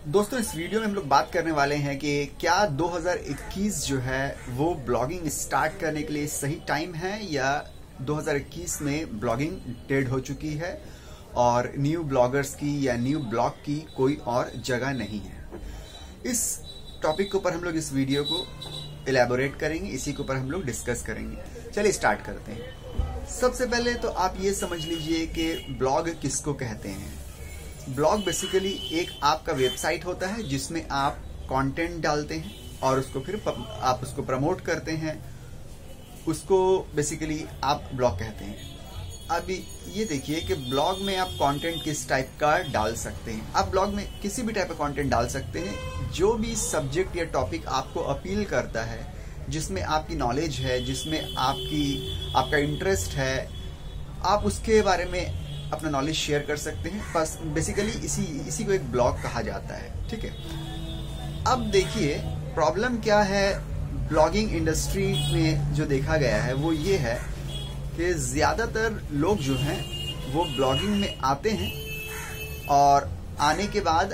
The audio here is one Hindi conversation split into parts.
दोस्तों इस वीडियो में हम लोग बात करने वाले हैं कि क्या 2021 जो है वो ब्लॉगिंग स्टार्ट करने के लिए सही टाइम है या 2021 में ब्लॉगिंग डेड हो चुकी है और न्यू ब्लॉगर्स की या न्यू ब्लॉग की कोई और जगह नहीं है। इस टॉपिक के ऊपर हम लोग इस वीडियो को इलेबोरेट करेंगे, इसी के ऊपर हम लोग डिस्कस करेंगे। चलिए स्टार्ट करते हैं। सबसे पहले तो आप ये समझ लीजिए कि ब्लॉग किसको कहते हैं। ब्लॉग बेसिकली एक आपका वेबसाइट होता है जिसमें आप कंटेंट डालते हैं और उसको फिर आप उसको प्रमोट करते हैं, उसको बेसिकली आप ब्लॉग कहते हैं। अब ये देखिए कि ब्लॉग में आप कंटेंट किस टाइप का डाल सकते हैं। आप ब्लॉग में किसी भी टाइप का कंटेंट डाल सकते हैं, जो भी सब्जेक्ट या टॉपिक आपको अपील करता है, जिसमें आपकी नॉलेज है, जिसमें आपका इंटरेस्ट है, आप उसके बारे में अपना नॉलेज शेयर कर सकते हैं। बस बेसिकली इसी को एक ब्लॉग कहा जाता है, ठीक है। अब देखिए प्रॉब्लम क्या है ब्लॉगिंग इंडस्ट्री में जो देखा गया है वो ये है कि ज्यादातर लोग जो हैं वो ब्लॉगिंग में आते हैं और आने के बाद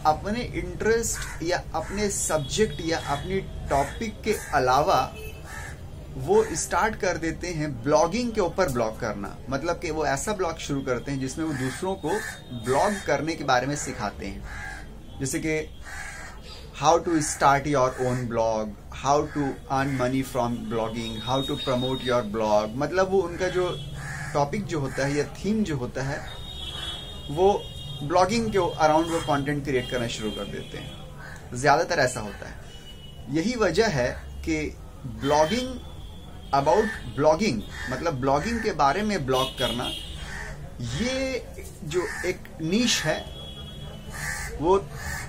अपने इंटरेस्ट या अपने सब्जेक्ट या अपनी टॉपिक के अलावा वो स्टार्ट कर देते हैं ब्लॉगिंग के ऊपर ब्लॉग करना। मतलब कि वो ऐसा ब्लॉग शुरू करते हैं जिसमें वो दूसरों को ब्लॉग करने के बारे में सिखाते हैं। जैसे कि how to start your own blog, how to earn money from blogging, how to promote your blog. मतलब वो उनका जो टॉपिक जो होता है या थीम जो होता है वो ब्लॉगिंग के अराउंड वो कंटेंट क्रिएट करना शुरू कर देते हैं। ज्यादातर ऐसा होता है। यही वजह है कि ब्लॉगिंग अबाउट ब्लॉगिंग, मतलब ब्लॉगिंग के बारे में ब्लॉग करना, ये जो एक नीश है वो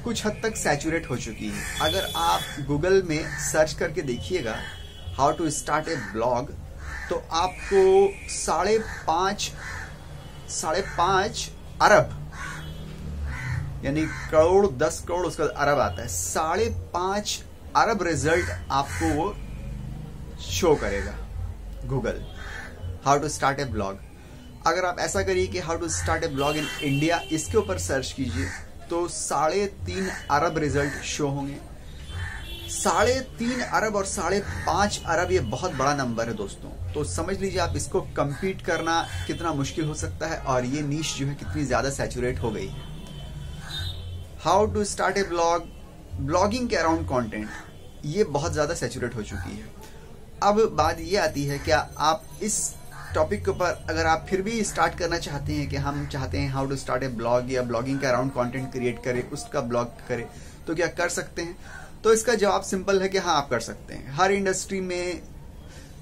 कुछ हद तक सैचुरेट हो चुकी है। अगर आप गूगल में सर्च करके देखिएगा how to start a blog, तो आपको 5.5 अरब यानी करोड़ 10 करोड़ उसका अरब आता है, 5.5 अरब रिजल्ट आपको वो शो करेगा Google. How to start a blog. अगर आप ऐसा करिए कि how to start a blog in India, इसके ऊपर सर्च कीजिए तो 3.5 अरब रिजल्ट शो होंगे। 3.5 अरब और 5.5 अरब ये बहुत बड़ा नंबर है दोस्तों। तो समझ लीजिए आप इसको कंपीट करना कितना मुश्किल हो सकता है और ये नीश जो है कितनी ज्यादा सैचुरेट हो गई है। How to start a blog, blogging के अराउंड कंटेंट, ये बहुत ज्यादा सैचुरेट हो चुकी है। अब बात ये आती है क्या आप इस टॉपिक के ऊपर अगर आप फिर भी स्टार्ट करना चाहते हैं कि हम चाहते हैं how to start a blog या ब्लॉगिंग के अराउंड कंटेंट क्रिएट करें, उसका ब्लॉग करें, तो क्या कर सकते हैं? तो इसका जवाब सिंपल है कि हाँ आप कर सकते हैं। हर इंडस्ट्री में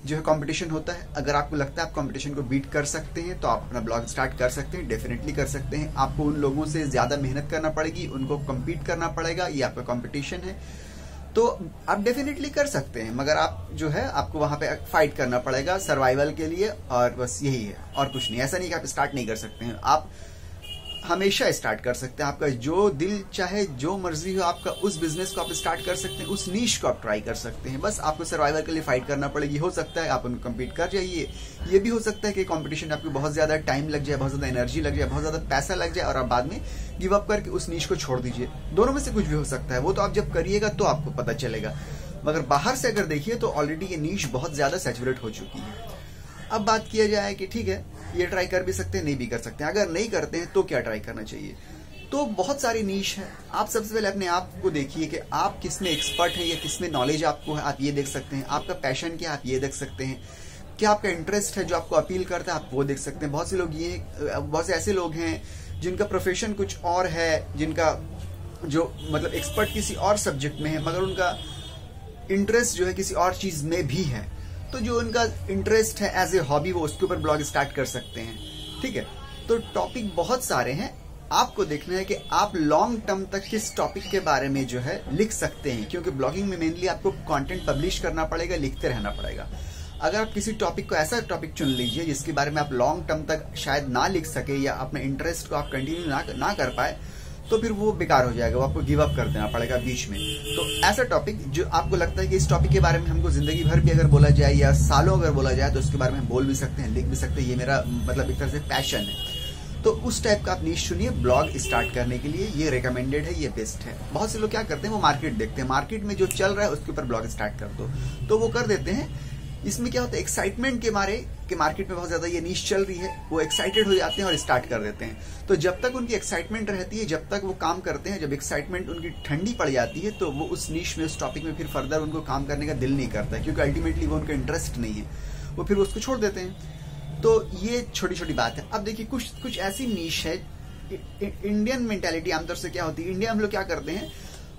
जो है कंपटीशन होता है। अगर आपको लगता है आप कंपटीशन को बीट कर सकते हैं तो आप अपना ब्लॉग स्टार्ट कर सकते हैं, डेफिनेटली कर सकते हैं। आपको उन लोगों से ज्यादा मेहनत करना पड़ेगी, उनको कम्पीट करना पड़ेगा, ये आपका कॉम्पिटिशन है, तो आप डेफिनेटली कर सकते हैं। मगर आप जो है आपको वहां पे फाइट करना पड़ेगा सर्वाइवल के लिए, और बस यही है और कुछ नहीं। ऐसा नहीं कि आप स्टार्ट नहीं कर सकते हैं, आप हमेशा स्टार्ट कर सकते हैं। आपका जो दिल चाहे, जो मर्जी हो, आपका उस बिजनेस को आप स्टार्ट कर सकते हैं, उस नीश को आप ट्राई कर सकते हैं। बस आपको सर्वाइवल के लिए फाइट करना पड़ेगी। हो सकता है आप उनको कम्पीट कर जाइए, ये भी हो सकता है कि कंपटीशन आपको बहुत ज्यादा टाइम लग जाए, बहुत ज्यादा एनर्जी लग जाए, बहुत ज्यादा पैसा लग जाए और आप बाद में गिव अप करके उस नीश को छोड़ दीजिए। दोनों में से कुछ भी हो सकता है। वो तो आप जब करिएगा तो आपको पता चलेगा। मगर बाहर से अगर देखिए तो ऑलरेडी ये नीश बहुत ज्यादा सैचुरेट हो चुकी है। अब बात किया जाए कि ठीक है ये ट्राई कर भी सकते हैं, नहीं भी कर सकते हैं। अगर नहीं करते हैं तो क्या ट्राई करना चाहिए? तो बहुत सारी नीश है। आप सबसे पहले अपने आप को देखिए कि आप किस में एक्सपर्ट हैं या किस में नॉलेज आपको है, आप ये देख सकते हैं। आपका पैशन क्या, आप ये देख सकते हैं। क्या आपका इंटरेस्ट है जो आपको अपील करता है, आप वो देख सकते हैं। बहुत से ऐसे लोग हैं जिनका प्रोफेशन कुछ और है, जिनका जो मतलब एक्सपर्ट किसी और सब्जेक्ट में है मगर उनका इंटरेस्ट जो है किसी और चीज में भी है। तो जो उनका इंटरेस्ट है एज ए हॉबी, वो उसके ऊपर ब्लॉग स्टार्ट कर सकते हैं, ठीक है। तो टॉपिक बहुत सारे हैं, आपको देखना है कि आप लॉन्ग टर्म तक किस टॉपिक के बारे में जो है लिख सकते हैं, क्योंकि ब्लॉगिंग में मेनली आपको कंटेंट पब्लिश करना पड़ेगा, लिखते रहना पड़ेगा। अगर आप किसी टॉपिक को ऐसा टॉपिक चुन लीजिए जिसके बारे में आप लॉन्ग टर्म तक शायद ना लिख सके या अपने इंटरेस्ट को आप कंटिन्यू ना कर पाए, तो फिर वो बेकार हो जाएगा, वो आपको गिव अप कर देना पड़ेगा बीच में। तो ऐसा टॉपिक जो आपको लगता है कि इस टॉपिक के बारे में हमको जिंदगी भर भी अगर बोला जाए या सालों अगर बोला जाए तो उसके बारे में हम बोल भी सकते हैं, लिख भी सकते हैं, ये मेरा मतलब एक तरह से पैशन है। तो उस टाइप का आप नीश चुनिए ब्लॉग स्टार्ट करने के लिए। ये रिकमेंडेड है, ये बेस्ट है। बहुत से लोग क्या करते हैं, वो मार्केट देखते हैं, मार्केट में जो चल रहा है उसके ऊपर ब्लॉग स्टार्ट कर दो, तो वो कर देते हैं। इसमें क्या होता है, एक्साइटमेंट के मारे कि मार्केट में बहुत ज्यादा ये नीश चल रही है, वो एक्साइटेड हो जाते हैं और स्टार्ट कर देते हैं। तो जब तक उनकी एक्साइटमेंट रहती है, जब तक वो काम करते हैं, जब एक्साइटमेंट उनकी ठंडी पड़ जाती है, तो वो उस नीश में, उस टॉपिक में फिर फर्दर उनको काम करने का दिल नहीं करता है, क्योंकि अल्टीमेटली वो उनका इंटरेस्ट नहीं है, वो फिर उसको छोड़ देते हैं। तो ये छोटी छोटी बात है। अब देखिए कुछ ऐसी नीश है, इंडियन मेंटालिटी आमतौर से क्या होती है, इंडिया हम लोग क्या करते हैं,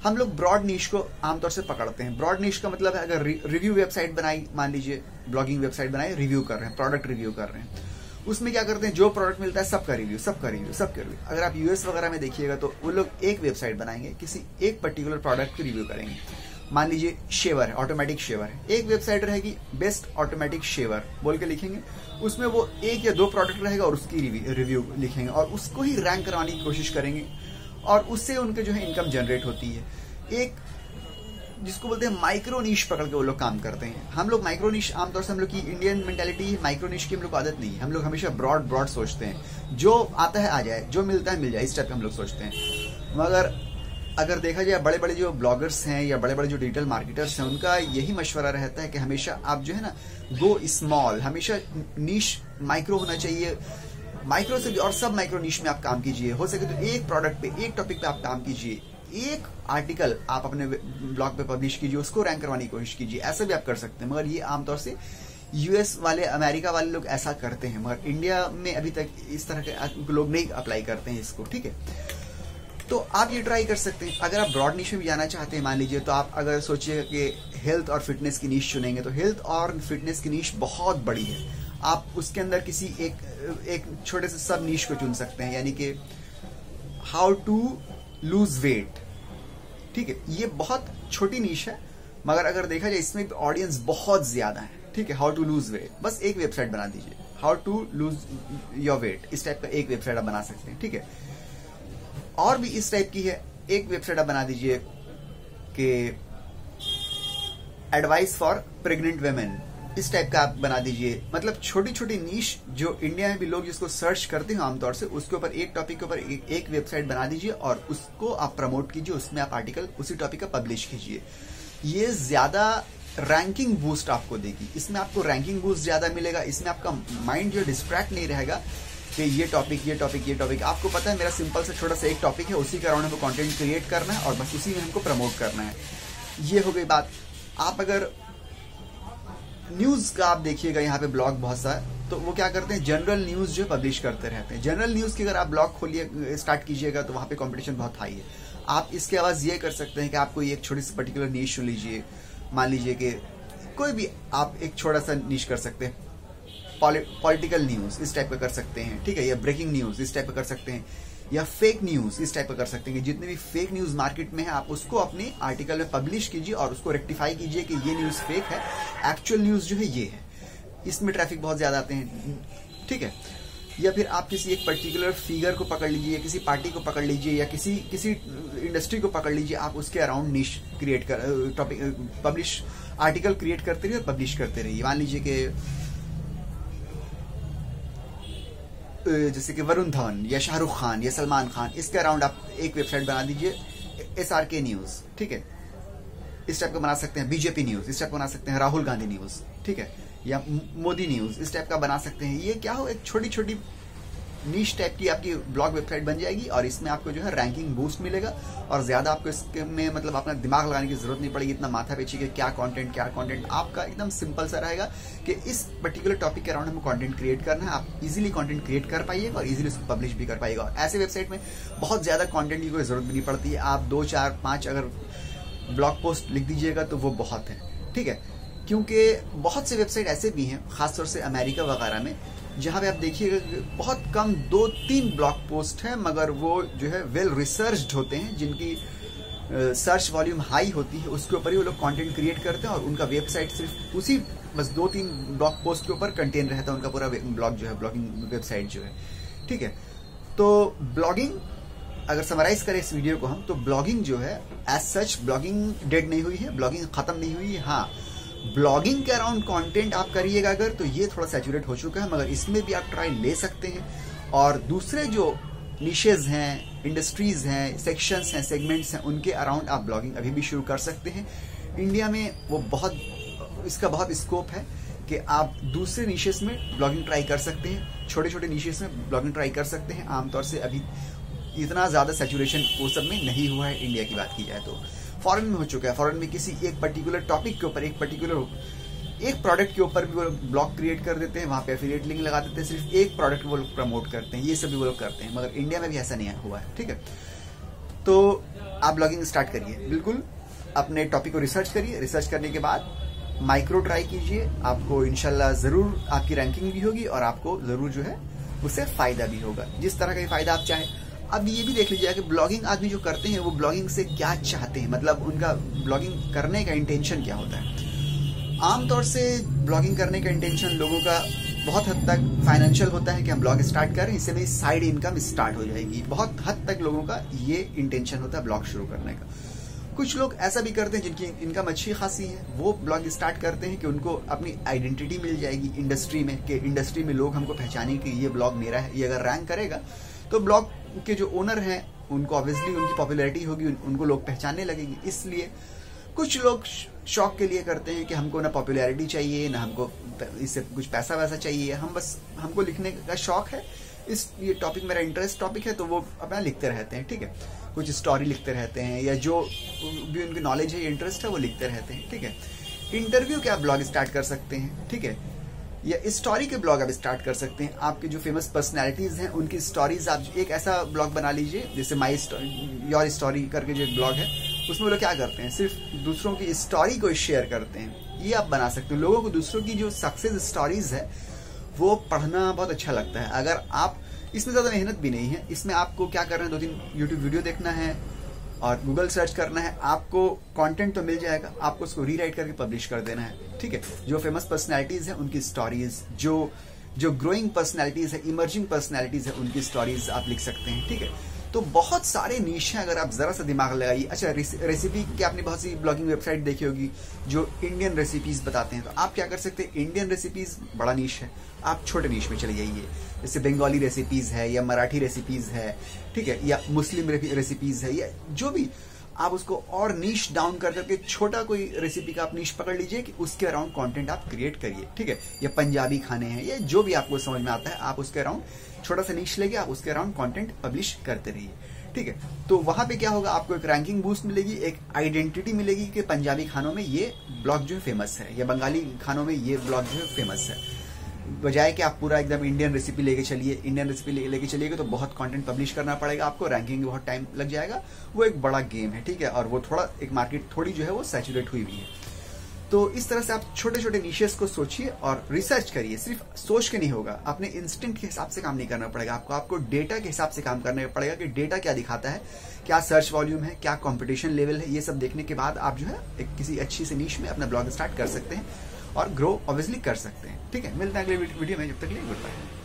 हम लोग ब्रॉड नीश को आमतौर से पकड़ते हैं। ब्रॉड नीश का मतलब है, अगर रिव्यू वेबसाइट बनाई, मान लीजिए ब्लॉगिंग वेबसाइट बनाई, रिव्यू कर रहे हैं, प्रोडक्ट रिव्यू कर रहे हैं, उसमें क्या करते हैं, जो प्रोडक्ट मिलता है सबका रिव्यू, सबका रिव्यू, सबका रिव्यू। अगर आप यूएस वगैरह में देखिएगा तो वो लोग एक वेबसाइट बनाएंगे, किसी एक पर्टिकुलर प्रोडक्ट की रिव्यू करेंगे। मान लीजिए शेवर है, ऑटोमेटिक शेवर है, एक वेबसाइट रहेगी बेस्ट ऑटोमेटिक शेवर बोल के लिखेंगे, उसमें वो एक या दो प्रोडक्ट रहेगा और उसकी रिव्यू लिखेंगे और उसको ही रैंक करवाने की कोशिश करेंगे, और उससे उनके जो है इनकम जनरेट होती है। एक जिसको बोलते हैं माइक्रो नीश पकड़ के वो लोग काम करते हैं। हम लोग माइक्रो नीश, आमतौर से हम लोग की इंडियन मेंटालिटी है, माइक्रो नीश की हम लोग को आदत नहीं है। हम लोग हमेशा ब्रॉड सोचते हैं, जो आता है आ जाए, जो मिलता है मिल जाए, इस टाइप का हम लोग सोचते हैं। मगर अगर देखा जाए, बड़े बड़े जो ब्लॉगर्स हैं या बड़े बड़े जो डिजिटल मार्केटर्स हैं, उनका यही मशवरा रहता है कि हमेशा आप जो है ना, गो स्मॉल, हमेशा नीश माइक्रो होना चाहिए। माइक्रो से भी और सब माइक्रो नीश में आप काम कीजिए। हो सके तो एक प्रोडक्ट पे, एक टॉपिक पे आप काम कीजिए, एक आर्टिकल आप अपने ब्लॉग पे पब्लिश कीजिए, उसको रैंक करवाने की कोशिश कीजिए। ऐसा भी आप कर सकते हैं, मगर ये आमतौर से यूएस वाले, अमेरिका वाले लोग ऐसा करते हैं, मगर इंडिया में अभी तक इस तरह के लोग नहीं अप्लाई करते हैं इसको, ठीक है। तो आप ये ट्राई कर सकते हैं। अगर आप ब्रॉड नीश में भी जाना चाहते हैं, मान लीजिए, तो आप अगर सोचिए कि हेल्थ और फिटनेस की नीश चुनेंगे, तो हेल्थ और फिटनेस की नीश बहुत बड़ी है। आप उसके अंदर किसी एक छोटे से सब नीश को चुन सकते हैं, यानी कि हाउ टू लूज वेट, ठीक है। ये बहुत छोटी नीश है, मगर अगर देखा जाए इसमें ऑडियंस बहुत ज्यादा है, ठीक है। हाउ टू लूज वेट, बस एक वेबसाइट बना दीजिए, how to lose your weight, इस टाइप का एक वेबसाइट आप बना सकते हैं, ठीक है। और भी इस टाइप की है, एक वेबसाइट आप बना दीजिए कि एडवाइस फॉर प्रेग्नेंट वेमेन, इस टाइप का आप बना दीजिए। मतलब छोटी छोटी नीश जो इंडिया में भी लोग जिसको सर्च करते हैं आमतौर से, उसके ऊपर एक टॉपिक के ऊपर एक वेबसाइट बना दीजिए और उसको आप प्रमोट कीजिए, उसमें आप आर्टिकल उसी टॉपिक का पब्लिश कीजिए। ये ज्यादा रैंकिंग बूस्ट आपको देगी, इसमें आपको रैंकिंग बूस्ट ज्यादा मिलेगा, इसमें आपका माइंड जो डिस्ट्रैक्ट नहीं रहेगा कि ये टॉपिक। आपको पता है मेरा सिंपल से छोटा सा एक टॉपिक है, उसी के अराउंड हमको कंटेंट क्रिएट करना है और बस उसी में हमको प्रमोट करना है। ये हो गई बात। आप अगर न्यूज का आप देखिएगा, यहाँ पे ब्लॉग बहुत सा है, तो वो क्या करते हैं, जनरल न्यूज जो पब्लिश करते रहते हैं। जनरल न्यूज की अगर आप ब्लॉग खोलिए, स्टार्ट कीजिएगा, तो वहाँ पे कंपटीशन बहुत हाई है। आप इसके आवाज ये कर सकते हैं कि आपको एक छोटी सी पर्टिकुलर नीश चुन लीजिए। मान लीजिए कि कोई भी आप एक छोटा सा नीश कर सकते हैं, पॉलिटिकल न्यूज इस टाइप का कर सकते हैं, ठीक है, या ब्रेकिंग न्यूज इस टाइप का कर सकते हैं, या फेक न्यूज इस टाइप का कर सकते हैं। जितने भी फेक न्यूज मार्केट में है, आप उसको अपने आर्टिकल में पब्लिश कीजिए और उसको रेक्टिफाई कीजिए कि ये न्यूज फेक है, एक्चुअल न्यूज जो है ये है। इसमें ट्रैफिक बहुत ज्यादा आते हैं, ठीक है। या फिर आप किसी एक पर्टिकुलर फिगर को पकड़ लीजिए, किसी पार्टी को पकड़ लीजिए, या किसी इंडस्ट्री को पकड़ लीजिए, आप उसके अराउंड निश क्रिएट कर टॉपिक पब्लिश आर्टिकल क्रिएट करते रहिए और पब्लिश करते रहिए। मान लीजिए कि जैसे कि वरुण धवन या शाहरुख खान या सलमान खान, इसके अराउंड आप एक वेबसाइट बना दीजिए, SRK न्यूज, ठीक है, इस टाइप का बना सकते हैं। बीजेपी न्यूज इस टाइप का बना सकते हैं, राहुल गांधी न्यूज, ठीक है, या मोदी न्यूज इस टाइप का बना सकते हैं। ये क्या हो, एक छोटी छोटी नीश टाइप की आपकी ब्लॉग वेबसाइट बन जाएगी और इसमें आपको जो है रैंकिंग बूस्ट मिलेगा और ज्यादा आपको इसमें मतलब अपना दिमाग लगाने की जरूरत नहीं पड़ेगी, इतना माथा पेची के क्या कंटेंट। आपका एकदम सिंपल सा रहेगा कि इस पर्टिकुलर टॉपिक के अराउंड हमको कंटेंट क्रिएट करना है। आप इजीली कंटेंट क्रिएट कर पाइएगा और इजीली उसको पब्लिश भी कर पाइएगा। और ऐसे वेबसाइट में बहुत ज्यादा कंटेंट की कोई जरूरत भी नहीं पड़ती है। आप 2, 4, 5 अगर ब्लॉग पोस्ट लिख दीजिएगा तो वो बहुत है, ठीक है। क्योंकि बहुत से वेबसाइट ऐसे भी हैं, खासतौर से अमेरिका वगैरह में, जहां पे आप देखिएगा बहुत कम 2-3 ब्लॉग पोस्ट हैं, मगर वो जो है वेल रिसर्च्ड होते हैं, जिनकी सर्च वॉल्यूम हाई होती है, उसके ऊपर ही वो लोग कंटेंट क्रिएट करते हैं और उनका वेबसाइट सिर्फ उसी बस 2-3 ब्लॉग पोस्ट के ऊपर कंटेन रहता है उनका पूरा ब्लॉग जो है, ब्लॉगिंग वेबसाइट जो है, ठीक है। तो ब्लॉगिंग अगर समराइज करें इस वीडियो को हम, तो ब्लॉगिंग जो है एज सच ब्लॉगिंग डेड नहीं हुई है, ब्लॉगिंग खत्म नहीं हुई है। हाँ, ब्लॉगिंग के अराउंड कंटेंट आप करिएगा अगर, तो ये थोड़ा सैचुरेट हो चुका है, मगर इसमें भी आप ट्राई ले सकते हैं और दूसरे जो निशेज हैं, इंडस्ट्रीज हैं, सेक्शंस हैं, सेगमेंट्स हैं, उनके अराउंड आप ब्लॉगिंग अभी भी शुरू कर सकते हैं। इंडिया में वो इसका बहुत स्कोप है कि आप दूसरे निशेस में ब्लॉगिंग ट्राई कर सकते हैं, छोटे छोटे निशेस में ब्लॉगिंग ट्राई कर सकते हैं। आमतौर से अभी इतना ज़्यादा सैचुरेशन वो सब में नहीं हुआ है। इंडिया की बात की जाए तो फॉरेन में हो चुका है। फॉरेन में किसी एक पर्टिकुलर टॉपिक के ऊपर, एक प्रोडक्ट के ऊपर भी वो ब्लॉग क्रिएट कर देते हैं, वहाँ पे एफिलिएट लिंक लगा देते हैं, सिर्फ एक प्रोडक्ट वो लोग प्रमोट करते हैं। ये सब भी वो लोग करते हैं, मगर इंडिया में भी ऐसा नहीं हुआ है। ठीक है, तो आप ब्लॉगिंग स्टार्ट करिए, बिल्कुल अपने टॉपिक को रिसर्च करिए। रिसर्च करने के बाद माइक्रो ट्राई कीजिए, आपको इंशाल्लाह ज़रूर आपकी रैंकिंग भी होगी और आपको ज़रूर जो है उससे फ़ायदा भी होगा, जिस तरह का भी फ़ायदा आप चाहें। अब ये भी देख लीजिएगा कि ब्लॉगिंग आदमी जो करते हैं वो ब्लॉगिंग से क्या चाहते हैं, मतलब उनका ब्लॉगिंग करने का इंटेंशन क्या होता है। आमतौर से ब्लॉगिंग करने का इंटेंशन लोगों का बहुत हद तक फाइनेंशियल होता है कि हम ब्लॉग स्टार्ट करें, इससे मेरी साइड इनकम स्टार्ट हो जाएगी। बहुत हद तक लोगों का ये इंटेंशन होता है ब्लॉग शुरू करने का। कुछ लोग ऐसा भी करते हैं जिनकी इनकम अच्छी खासी है, वो ब्लॉग स्टार्ट करते हैं कि उनको अपनी आइडेंटिटी मिल जाएगी इंडस्ट्री में, कि इंडस्ट्री में लोग हमको पहचानें कि ये ब्लॉग मेरा है। ये अगर रैंक करेगा तो ब्लॉग के जो ओनर हैं उनको ऑब्वियसली उनकी पॉपुलैरिटी होगी, उनको लोग पहचानने लगेंगे। इसलिए कुछ लोग शौक के लिए करते हैं कि हमको ना पॉपुलैरिटी चाहिए, ना हमको इससे कुछ पैसा वैसा चाहिए, हमको लिखने का शौक है, ये टॉपिक मेरा इंटरेस्ट टॉपिक है, तो वो अपना लिखते रहते हैं। ठीक है, कुछ स्टोरी लिखते रहते हैं या जो भी उनकी नॉलेज है, इंटरेस्ट है, वो लिखते रहते हैं। ठीक है, इंटरव्यू के आप ब्लॉग स्टार्ट कर सकते हैं। ठीक है, या स्टोरी के ब्लॉग आप स्टार्ट कर सकते हैं। आपके जो फेमस पर्सनैलिटीज हैं उनकी स्टोरीज, आप एक ऐसा ब्लॉग बना लीजिए जैसे योर स्टोरी करके जो एक ब्लॉग है, उसमें वो लोग क्या करते हैं, सिर्फ दूसरों की स्टोरी को शेयर करते हैं। ये आप बना सकते हो। लोगों को दूसरों की जो सक्सेस स्टोरीज है वो पढ़ना बहुत अच्छा लगता है। अगर आप इसमें ज़्यादा मेहनत भी नहीं है, इसमें आपको क्या करना है, 2-3 यूट्यूब वीडियो देखना है और गूगल सर्च करना है, आपको कंटेंट तो मिल जाएगा, आपको उसको रीराइट करके पब्लिश कर देना है। ठीक है, जो फेमस पर्सनैलिटीज हैं उनकी स्टोरीज, जो ग्रोइंग पर्सनैलिटीज है, इमर्जिंग पर्सनैलिटीज है, उनकी स्टोरीज आप लिख सकते हैं। ठीक है, तो बहुत सारे नीश हैं, अगर आप जरा सा दिमाग लगाइए। अच्छा, रेसिपी की आपने बहुत सी ब्लॉगिंग वेबसाइट देखी होगी जो इंडियन रेसिपीज बताते हैं, तो आप क्या कर सकते हैं, इंडियन रेसिपीज बड़ा नीश है, आप छोटे नीश में चले जाइए। जैसे बंगाली रेसिपीज है या मराठी रेसिपीज है, ठीक है, या मुस्लिम रेसिपीज है, या जो भी, आप उसको और नीश डाउन कर करके छोटा कोई रेसिपी का आप नीश पकड़ लीजिए कि उसके अराउंड कंटेंट आप क्रिएट करिए। ठीक है, या पंजाबी खाने हैं या जो भी आपको समझ में आता है, आप उसके अराउंड छोटा सा नीश लेके आप उसके अराउंड कंटेंट पब्लिश करते रहिए। ठीक है, तो वहां पे क्या होगा, आपको एक रैंकिंग बूस्ट मिलेगी, एक आइडेंटिटी मिलेगी कि पंजाबी खानों में ये ब्लॉग जो है फेमस है, या बंगाली खानों में ये ब्लॉग जो है फेमस है। बजाय कि आप पूरा एकदम इंडियन रेसिपी लेके चलिए, इंडियन रेसिपी लेके चलिएगा तो बहुत कंटेंट पब्लिश करना पड़ेगा आपको, रैंकिंग में बहुत टाइम लग जाएगा। वो एक बड़ा गेम है। ठीक है, और वो थोड़ा एक मार्केट थोड़ी जो है वो सैचुरेट हुई भी है। तो इस तरह से आप छोटे छोटे निशेस को सोचिए और रिसर्च करिए। सिर्फ सोच के नहीं होगा, अपने इंस्टिंक्ट के हिसाब से काम नहीं करना पड़ेगा आपको डेटा के हिसाब से काम करना पड़ेगा कि डेटा क्या दिखाता है, क्या सर्च वॉल्यूम है, क्या कंपटीशन लेवल है। ये सब देखने के बाद आप जो है एक किसी अच्छी सी नीश में अपना ब्लॉग स्टार्ट कर सकते हैं और ग्रो ऑब्वियसली कर सकते हैं। ठीक है, मिलते हैं अगले वीडियो में, जब तक के लिए गुड बाय।